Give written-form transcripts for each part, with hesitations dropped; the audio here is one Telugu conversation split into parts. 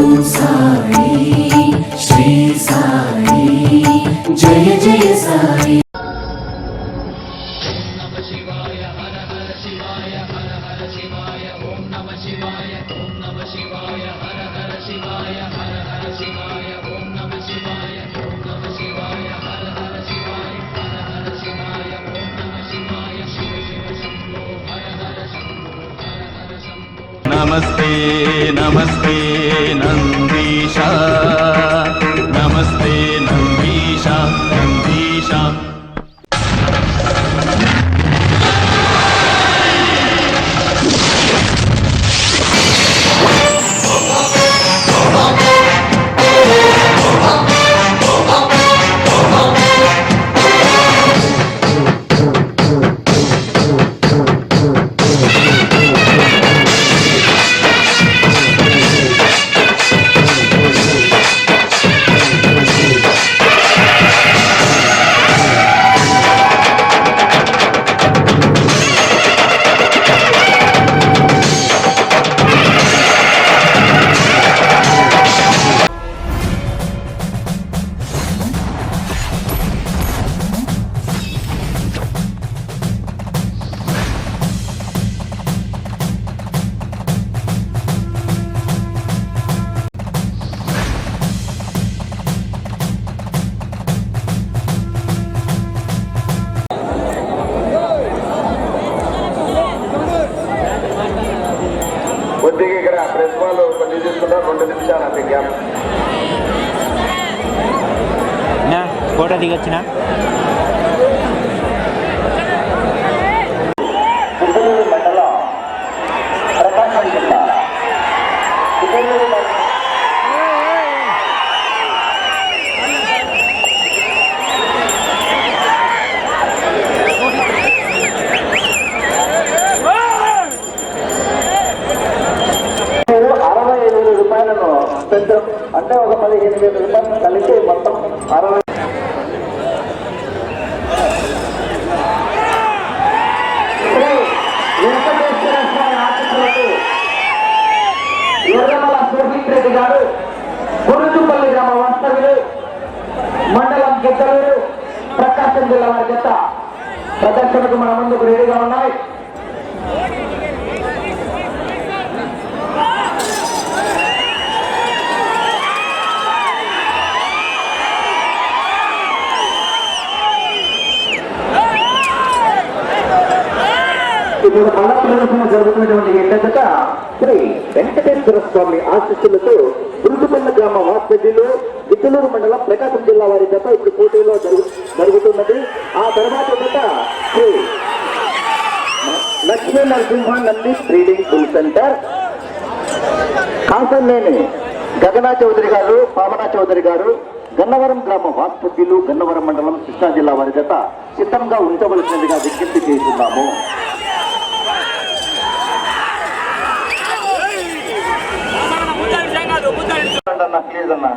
ఓం సాయి శ్రీ సాయి జయ జయ సాయి. नमस्ते नमस्ते नंदीशा, नमस्ते नंदीशा नंदीशा. కొద్దిగా ఇక్కడ ప్రెస్ వాళ్ళు కొన్ని తీసుకుంటారు, 2 నిమిషాలు అంతే గ్యాప్. ఫోటో దిగొచ్చిన మండలం ప్రకాశం జిల్లా రూపాయలను పెంచడం అంటే ఒక 15,000 రూపాయలను కలిసి మొత్తం 60. శ్రీ వెంకటేశ్వర స్వామి ఆశీస్సులతో ఎర్రమల సుధీర్ రెడ్డి గారు గురుజుపల్లి గ్రామ వాస్తవ్యులు మండలం గిద్దలూరు ప్రకాశం జిల్లా వారి జత ప్రదర్శనకు మన ముందుకు రెడీగా ఉన్నాయి. ఇప్పుడు బల ప్రదర్శన జరుగుతున్నటువంటి ఎడ్డగట శ్రీ వెంకటేశ్వర స్వామి ఆశీస్సులతో గురుజుపల్లి గ్రామ వాస్తవ్యులు గిద్దలూరు మండలం ప్రకాశం జిల్లా వారి జత ఇప్పుడు పోటీలో జరుగుతున్నది. ఆ తర్వాత జత Shri Lakshmi Narasimha Nandi breeding bull centre Kasanneni Gagana Chowdary గారు, పామనా చౌదరి గారు, గన్నవరం గ్రామ వాస్తవ్యులు గన్నవరం మండలం కృష్ణా జిల్లా వారి జత సిద్ధంగా ఉంచవలసినదిగా విజ్ఞప్తి చేస్తున్నాము. అన్న ప్లీజ్ అన్న.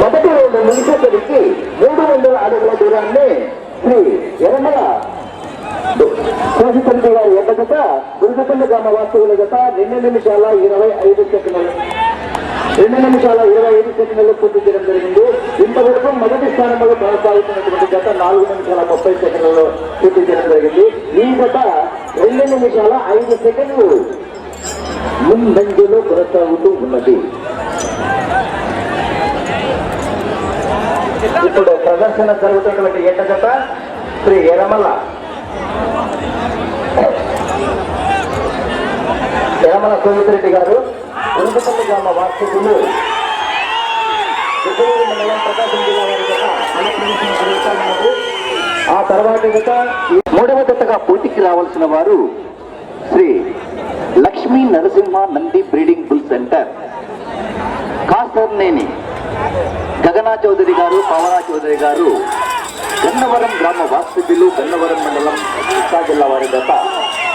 మొదటి 2 నిమిషాలకి 300 అడుగుల దూరాన్ని శ్రీ ఎర్రమల కోసిపల్లి గారి యొక్క జత గురుజుపల్లి గ్రామ వాస్తవుల జత 2 నిమిషాల 25 సెకండ్లు 2 నిమిషాల 25 సెకండ్లు పూర్తి చేయడం జరిగింది. ఇంతవరకు మొదటి స్థానంలో కొనసాగుతున్నటువంటి జత 4 నిమిషాల 30 సెకండ్లలో పూర్తి చేయడం జరిగింది. ఈ జత 2 నిమిషాల 5 సెకండ్లు ముందంజలో కొనసాగుతూ ఉన్నది. ఇప్పుడు ప్రదర్శన జరుగుతున్నటువంటి ఎడ్ల జత శ్రీ ఎర్రమల కోవితిరెడ్డి గారు గురుజుపల్లి గ్రామ వాస్తవ్యులు ప్రకాశం జిల్లా వారి జత ఆ తర్వాత మూడవ జతగా పోటీకి రావాల్సిన వారు Shri Lakshmi Narasimha Nandi breeding bull centre, Kasarneni Gagana Chowdary గారు, పవనా చౌదరి గారు, గన్నవరం గ్రామ వాస్తవ్యులు, గన్నవరం మండలం, కృష్ణా జిల్లా వారి జత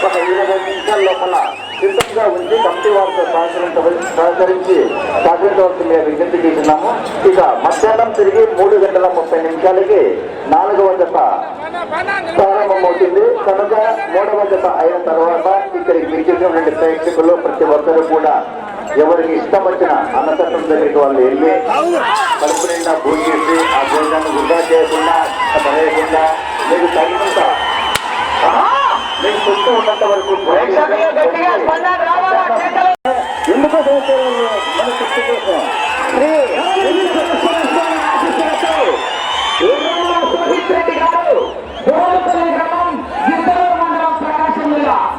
ఒక 20 నిమిషాల లోపల సిద్ధంగా ఉంచి కమిటీ వారితో సహకరించవలసిందిగా విజ్ఞప్తి చేస్తున్నాము. ఇక మధ్యాహ్నం తిరిగి 3:30 4వ జత ప్రారంభమవుతుంది కనుక 3వ జత అయిన తర్వాత ఇక్కడికి విచ్చేసినటువంటి ప్రేక్షకులు ప్రతి ఒక్కరు కూడా ఎవరికి ఇష్టం వచ్చిన అన్నతత్వం దగ్గరికి వాళ్ళు వెళ్ళి కడుపు నిండా భూమి చేసి ఆ భోజనాన్ని వృధా చేయకుండా పడేయకుండా మీకు తగినంత మీకు చూస్తూ ఉన్నంత వరకు ఎందుకో మన శక్తి కోసం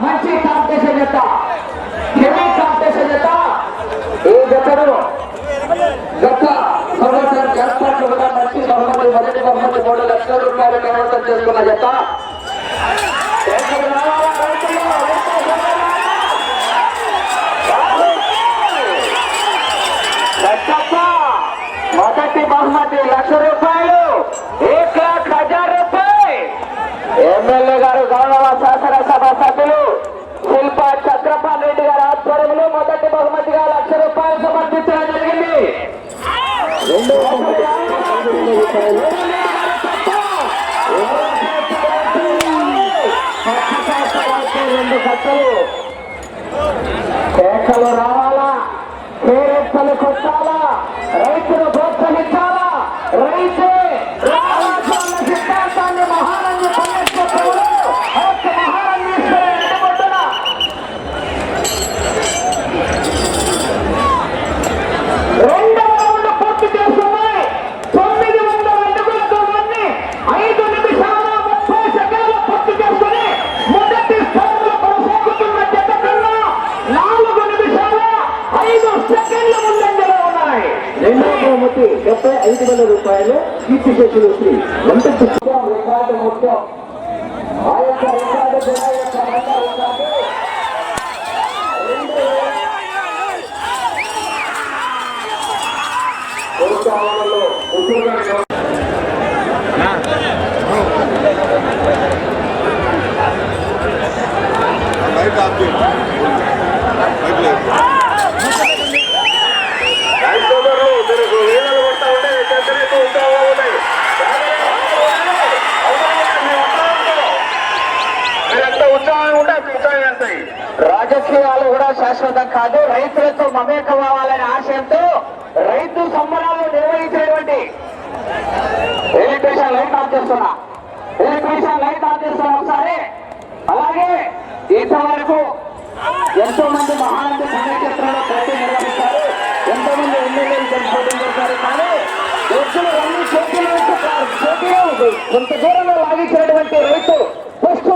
మంచి కాంపిటీషన్ జత, హెవీ కాంపిటీషన్ జత. ఈ జతను గత సంవత్సరం ఏర్పాట్లు కూడా మంచి బహుమతి, మొదటి బహుమతి 3 లక్షల రూపాయలు కైవసం చేసుకున్న జత. మొదటి బహుమతి 1,00,000 రూపాయలు, 1,00,000 రూపాయలు. ఎమ్మెల్యే గారు, గౌరవ శాసనసభ సభ్యులు శిల్ప చక్రపాల్ రెడ్డి గారి ఆధ్వర్యంలో మొదటి బహుమతిగా 1,00,000 రూపాయలు సమర్పించడం జరిగింది. రెండవ బహుమతి 2 కట్టలు. కేకలు రావాలా, కేరెత్తలు కొట్టాలా, రైతులు ప్రోత్సహించాలా, రైతే రావాల్సిన సిద్ధాంతాన్ని మహానంది పుణ్యక్షేత్రంలో మహానందీశ్వరి ఎడగొట్టున రెండవ రౌండ్ పూర్తి చేస్తున్నాయి. 900 అడుగులతో 5 నిమిషాల 30 సెకండ్లు పూర్తి చేసుకుని మొదటి స్థానంలో కొనసాగుతున్న జత కన్నా 4 నిమిషాల 5 సెకండ్ల ముందంజలో ఉన్నాయి. రెండవ బహుమతి 75,000 రూపాయలు. కీర్తిశేషులు శ్రీ రికార్డు ముఖ్యం. ఆ యొక్క రికార్డు రాజకీయాలు కూడా శాశ్వతం కాదు. రైతులతో మమేకం అవ్వాలనే ఆశయంతో రైతు సంబరాలు నిర్వహించేటువంటి ఎలక్ట్రీషియన్ లైట్ ఆఫ్ చేస్తున్నా ఒకసారి. అలాగే ఇంతవరకు ఎంతో మంది మహానంది పుణ్యక్షేత్రంలో పోటీ నిర్వహించారు, ఎంతో మంది ఎమ్మెల్యేలు పోటీ చేశారు. కానీ ఎద్దులు అన్ని పోటీలు కొంత దూరంలో లాగించినటువంటి రైతు ఫస్ట్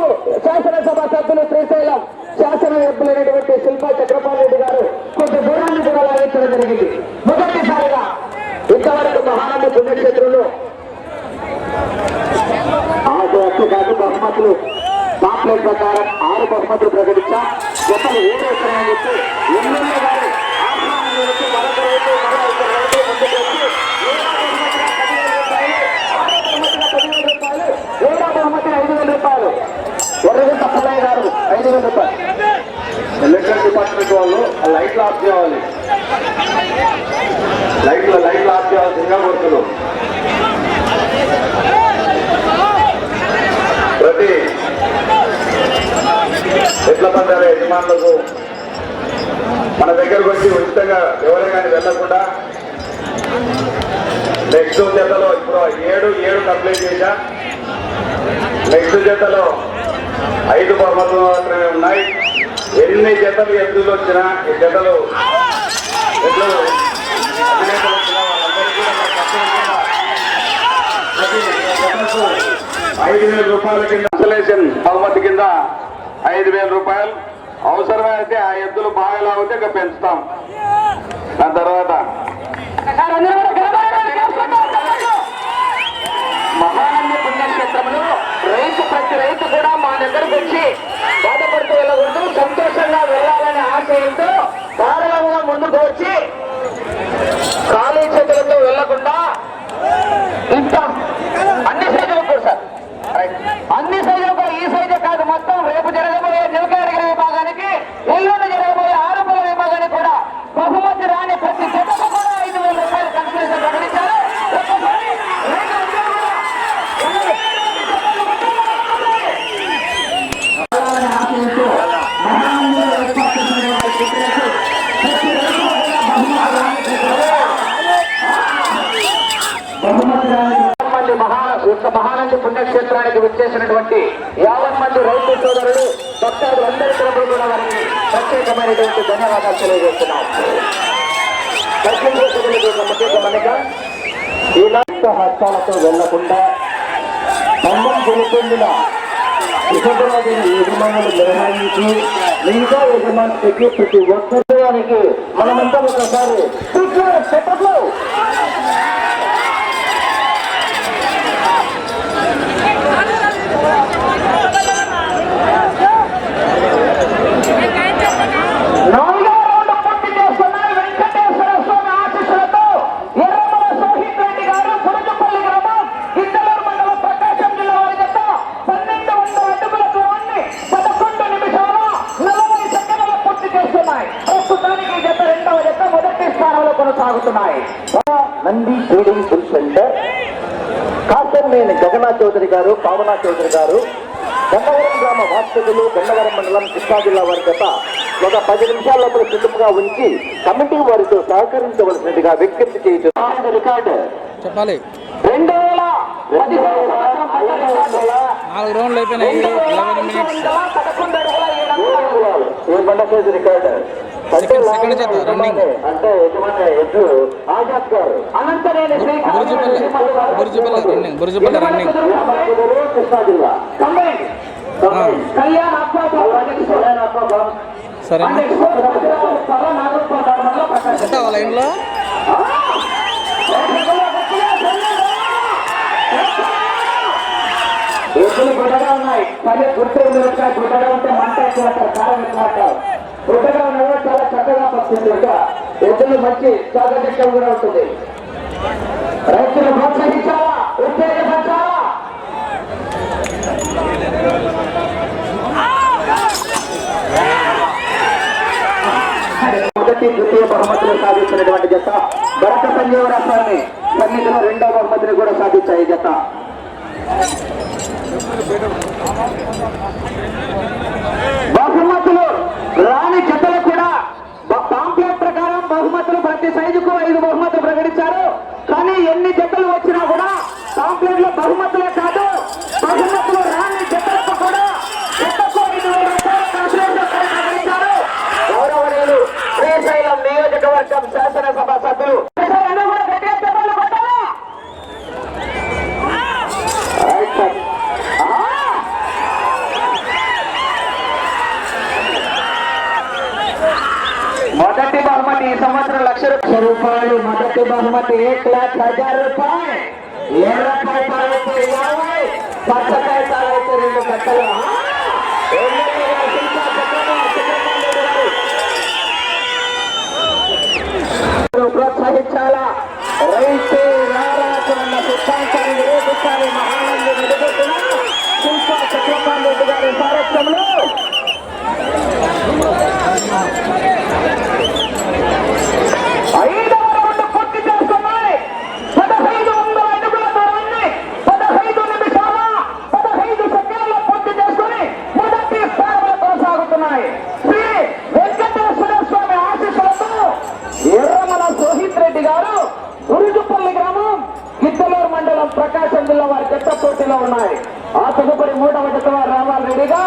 శాసనసభ సభ్యులు శ్రీశైలం శాసన సభ్యులైనటువంటి శిల్ప చక్రపాల్ రెడ్డి గారు కొంత దూరాన్ని కూడా లాగించడం జరిగింది. మొదటిసారిగా ఇంతవరకు మహానంది పుణ్యక్షేత్రంలో 6 కాదు బహుమతులు పాంప్లెట్ ప్రకారం 6 బహుమతులు ప్రకటించా. గతలు 7 వచ్చాయని చెప్పి ఎమ్మెల్యే గారు ఆహ్వానం మేరకు మరొక రైతు ముందుకు వచ్చి 7వ బహుమతి 5,000 రూపాయలు. ఎర్రగంట పుల్లయ్య గారు 5,000 రూపాయలు. ఎలక్ట్రిక్ డిపార్ట్మెంట్ వాళ్ళు లైట్లు ఆఫ్ చేయాలి, లైట్లు ఆఫ్ చేయాలి. సింగల్ వర్కులు ప్రతి ఎట్ల పందాల యజమానులకు మన దగ్గరకు వచ్చి ఉచితంగా ఎవరైనా వెళ్ళకుండా నెక్స్ట్ జతలో ఇప్పుడు 7 కంప్లీట్ చేశా. నెక్స్ట్ జతలో 5 బహుమతులు మాత్రమే ఉన్నాయి. ఎన్ని జతలు ఎద్దులు వచ్చినా ఈ జతలు ఎద్దులు అధినేతలు వచ్చినా వాళ్ళందరికీ 5,000 రూపాయల కింద ఇన్స్టలేషన్ బహుమతి కింద 5,000 రూపాయలు. అవసరమైతే ఆ ఎద్దులు బాగా లాగితే ఇంకా పెంచుతాం. దాని తర్వాత మహానంది పుణ్యక్షేత్రంలో ప్రతి రైతు కూడా చేసినటువంటి 50 మంది రైతు సోదరులు భక్తాదులు అందరి తరపున కూడా వారికి ప్రత్యేకమైనటువంటి ధన్యవాదాలు తెలియజేస్తున్నాం. ఈనాటి హస్తాలతో వెళ్లకుండా పందం గెలుపొందిన విషపరాధిని యజమానులు నిర్వహించి మిగతా యజమానికి ప్రతి ఒక్కరికి మనమంతా ఒకసారి చెప్పట్లు కొనసాగుతున్నాయి. Nandi trading bull centre Kasarneni Gagana Chowdary గారు, పావనా చౌదరి గారు, గన్నవరం గ్రామ వాస్తవ్యులు, గన్నవరం మండలం, కృష్ణా జిల్లా వారి చేత ఒక 10 నిమిషాల లోపల సిద్ధంగా ఉంచి కమిటీ వారితో సహకరించవలసినట్టుగా విజ్ఞప్తి చేయించారు. రికార్డు చెప్పాలి. 4 రౌండ్లు అయిపోయినాయి. 11 మినిట్స్. రికార్డు సెకండ్ చేత రన్నింగ్. అంటే ఆజాద్ గారు బురుజుపల్లి రన్నింగ్. కృష్ణా జిల్లా సరే ఉంటావా లైన్లో? ఎద్దులు గుడ్డగా ఉన్నాయి. కానీ గుడ్డగా ఉంటే మంట ఎక్కువ కారం ఎక్కువ. గుడ్డగా ఉన్నదో చాలా చక్కగా పడుతుంది. ఎద్దులు మంచి చాకచక్యం కూడా ఉంటుంది. రైతులు ప్రోత్సహించాలా, ఉత్తేజపరచాలా. మొదటి ద్వితీయ బహుమతులు సాధించినటువంటి జత భరత సంజీవన స్వామి సన్నిధిలో 2వ బహుమతిని కూడా సాధించాయి జత. బహుమతులు రాని జతలు కూడా పాంప్లెట్ ప్రకారం బహుమతులు ప్రతి సైజుకు 5 బహుమతులు ప్రకటించారు. కానీ ఎన్ని జతలు వచ్చినా కూడా పాంప్లెట్ లో బహుమతులే కాదు, బహుమతులు రాని జతలకు కూడా జతకు 5,000 రూపాయలు ప్రకటించారు. గౌరవనీయులు శ్రీశైలం నియోజకవర్గం శాసనసభ సభ్యులు మొదటి బహుమతి ఈ సంవత్సరం ₹1,00,000. మొదటి బహుమతి 1,00,000 రూపాయలు. ఎర్రకాయ తాలైతే 50, పచ్చకాయ తాలైతే 2 కట్టలు. ప్రోత్సహించాలా. రైతు రారాకున్న సిద్ధాంతాన్ని నిరూపించాలి. మహానంది నిలబెట్టిన శిల్పా చక్రపాణి రెడ్డి గారి సారథ్యంలో 5వ రౌండ్ పూర్తి చేసుకున్నాయి. 1,500 అడుగుల దూరాన్ని 15 నిమిషాల 15 సెకండ్లు పూర్తి చేసుకుని మొదటి స్థానంలో కొనసాగుతున్నాయి. శ్రీ వెంకటేశ్వర స్వామి ఆశీస్సులతో ఎర్రమల సోహిత్ రెడ్డి గారు, గురుజుపల్లి గ్రామం, గిద్దలూరు మండలం, ప్రకాశం జిల్లా వారి జట్ట పోటీలో ఉన్నాయి. ఆ తదుపరి 3వ జత వారు రావాలి రెడీగా.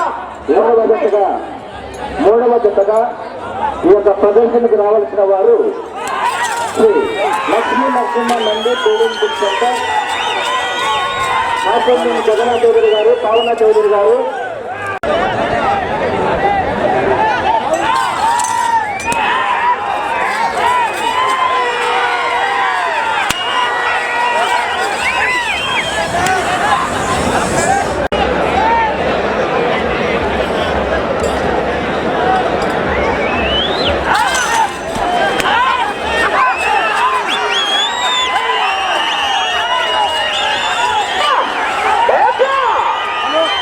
3వ జతగా ఈ యొక్క ప్రదర్శనకు రావాల్సిన వారు Shri Lakshmi Narasimha Nandi trading bull centre, Kasarneni Gagana Chowdary గారు, పావనా చౌదరి గారు.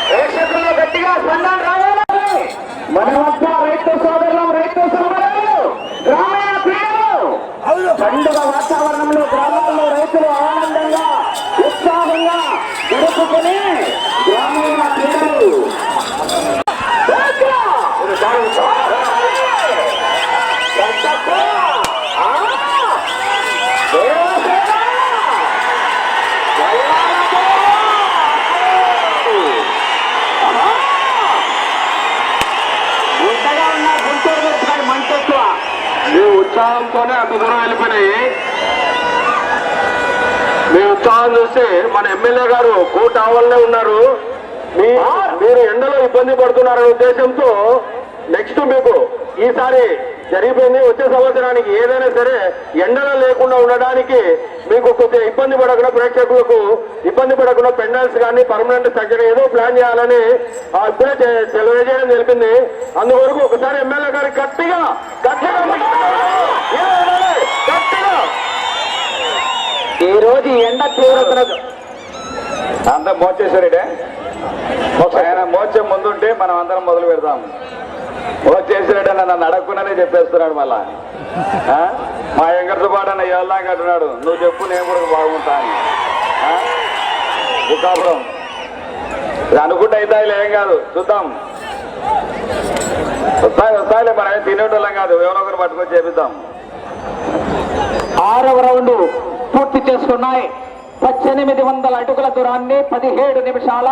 ప్రేక్షకుల్లో ఉత్సాహంతోనే అంత దూరం వెళ్ళిపోయినాయి. మీ ఉత్సాహం చూస్తే మన ఎమ్మెల్యే గారు కోర్టు ఆవరణే ఉన్నారు. మీరు ఎండలో ఇబ్బంది పడుతున్నారనే ఉద్దేశంతో నెక్స్ట్ మీకు ఈసారి జరిగిపోయింది. వచ్చే సంవత్సరానికి ఏదైనా సరే ఎండలో లేకుండా ఉండడానికి మీకు కొద్దిగా ఇబ్బంది పడకుండా, ప్రేక్షకులకు ఇబ్బంది పడకుండా పెండల్స్ కానీ పర్మనెంట్ స్ట్రక్చర్ ఏదో ప్లాన్ చేయాలని ఇప్పుడే తెలియజేయడం తెలిపింది. అందువరకు ఒకసారి ఎమ్మెల్యే గారు గట్టిగా ఈ రోజు ఎండ తీవ్రత అంతా మోచేశ్వరుడే. ఆయన మోచే ముందుంటే మనం అందరం మొదలు పెడతాం. మోచేశ్వరుడు నన్ను అడగకుండానే చెప్పేస్తున్నాడు. మళ్ళా మా ఎంగర్తో పాటు అన్న ఏళ్ళదాకా అంటున్నాడు, నువ్వు చెప్పు నేను కూడా బాగుంటా అని. బుక్కాపురం అనుకుంటే అవుతాయిలే, ఏం కాదు, చూద్దాం. వస్తాయిలే, మనం తినేటోళ్ళం కాదు, ఎవరో ఒకరు పట్టుకొని చేపిద్దాం. 6వ రౌండ్ పూర్తి చేసుకున్నాయి. 1800 అడుగుల దూరాన్ని 17 నిమిషాల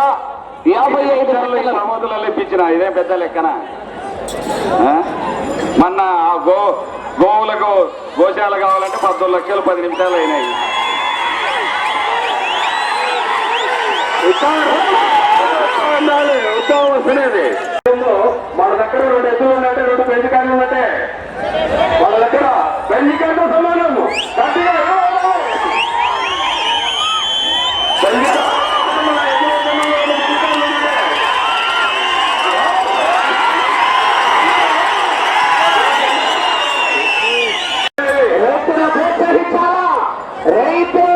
55 సెకండ్ల సమతులలో ఇప్పించిన ఇదేం పెద్ద లెక్కన. మొన్న గోవులకు గోశాల కావాలంటే 12 లక్షలు 10 నిమిషాలు అయినాయి. ఉత్సవం వస్తున్నది. మన దగ్గర 2 ఎద్దులు ఉన్నట్టే, 2 పెంచికాయలు ఉన్నట్టే, మన దగ్గర పెంచికాయతో సమానము. రైతే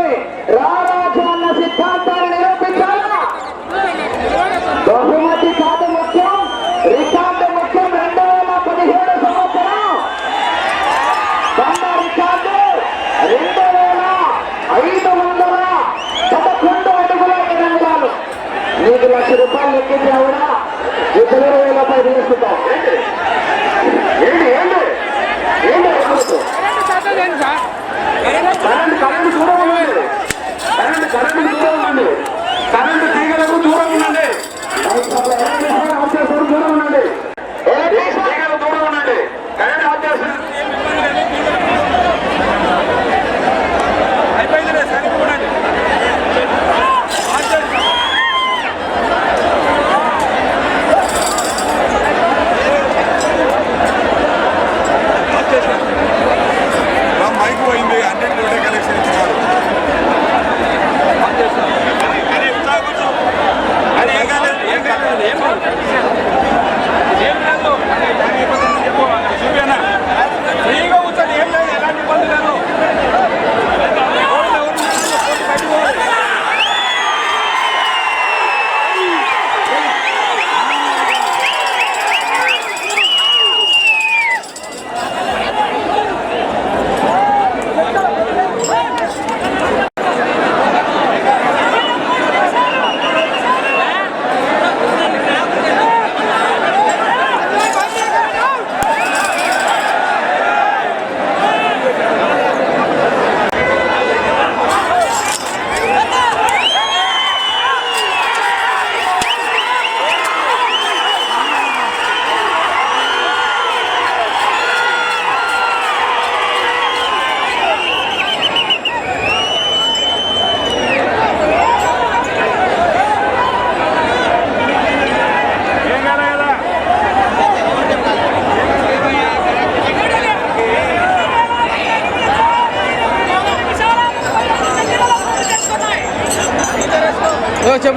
రారాజు అన్న సిద్ధాంతాన్ని నిరూపించాలా? బహుమతి కాదు ముఖ్యం, రికార్డు ముఖ్యం. 2017 సంవత్సరం బండ రికార్డు 2511 అడుగుల 8 నిమిషాలు. నీకు ₹1,00,000 లెక్కించా కూడా 20,000 తీసుకుంటాం. కరెంటు దూరం ఉండండి, కరెంటు తీగలకు దూరం ఉండండి, దూరం ఉండండి, తీగలకు దూరం ఉండండి. కరెంటు ఆఫ్ చేసి మైక్ పోయింది, అన్నింటి ఒకటే కలెక్షన్ ఇచ్చినారు.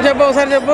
చెప్పు ఒకసారి చెప్పు.